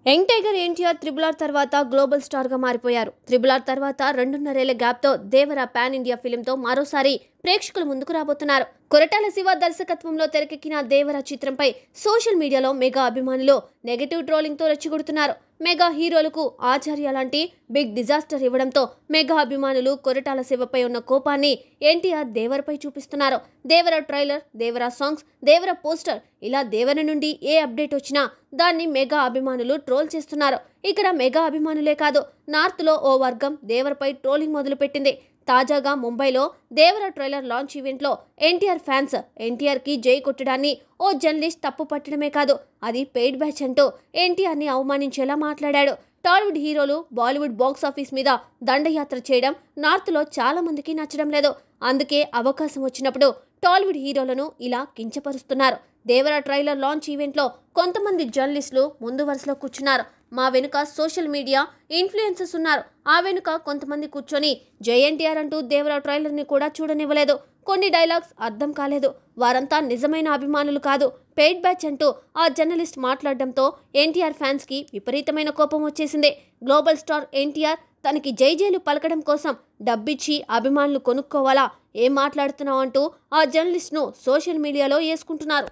Young tiger NTR triple R తర్వాత global star గా మారిపోయారు. త్రిబుల్ ఆర్ తర్వాత 2.5 ఏళ్ల గ్యాప్ తో దేవర పాన్ ఇండియా ఫిల్మ్ తో మరోసారి ప్రేక్షకుల ముందుకు రాబోతున్నారు. కొరటాల శివ దర్శకత్వంలో తెరకెక్కిన దేవర చిత్రంపై సోషల్ మీడియాలో మెగా అభిమానులు నెగటివ్ ట్రోలింగ్ తో రెచ్చగొడుతున్నారు. మెగా హీరోలకు ఆచార్య లాంటి బిగ్ డిజాస్టర్ ఇవ్వడంతో మెగా అభిమానులు కొరటాల శివపై ఉన్న కోపాన్ని ఎన్టీఆర్ దేవరపై చూపిస్తున్నారు. దేవర ట్రైలర్, దేవర సాంగ్స్, దేవర పోస్టర్ ఇలా దేవర నుండి ఏ అప్డేట్ వచ్చినా దాన్ని మెగా అభిమానులు ట్రోల్ చేస్తున్నారు. ఇక్కడ మెగా అభిమానులే కాదు, నార్త్ లో ఓ వర్గం దేవరపై ట్రోలింగ్ మొదలుపెట్టింది. తాజాగా ముంబైలో దేవర ట్రైలర్ లాంచ్ ఈవెంట్లో ఎన్టీఆర్ ఫ్యాన్స్ ఎన్టీఆర్ కి జై కొట్టడాన్ని ఓ జర్నలిస్ట్ తప్పు పట్టడమే కాదు, అది పెయిడ్ బ్యాచ్ అంటూ ఎన్టీఆర్ ని అవమానించేలా మాట్లాడాడు. టాలీవుడ్ హీరోలు బాలీవుడ్ బాక్స్ ఆఫీస్ మీద దండయాత్ర చేయడం నార్త్ లో చాలా మందికి నచ్చడం లేదు. అందుకే అవకాశం వచ్చినప్పుడు టాలీవుడ్ హీరోలను ఇలా కించపరుస్తున్నారు. దేవర ట్రైలర్ లాంచ్ ఈవెంట్లో కొంతమంది జర్నలిస్టులు ముందు వరుసలో కూర్చున్నారు. మా వెనుక సోషల్ మీడియా ఇన్ఫ్లుయెన్సర్స్ ఉన్నారు. ఆ వెనుక కొంతమంది కూర్చొని జై ఎన్టీఆర్ అంటూ దేవర ట్రైలర్ ని కూడా చూడనివ్వలేదు. కొన్ని డైలాగ్స్ అర్థం కాలేదు. వారంతా నిజమైన అభిమానులు కాదు, పెయిడ్ బ్యాచ్ అంటూ ఆ జర్నలిస్ట్ మాట్లాడడంతో ఎన్టీఆర్ ఫ్యాన్స్ కి విపరీతమైన కోపం వచ్చేసింది. గ్లోబల్ స్టార్ ఎన్టీఆర్ తనకి జైజేలు పలకడం కోసం డబ్బిచ్చి అభిమానులు కొనుక్కోవాలా, ఏం మాట్లాడుతున్నావు అంటూ ఆ జర్నలిస్ట్ ను సోషల్ మీడియాలో వేసుకుంటున్నారు.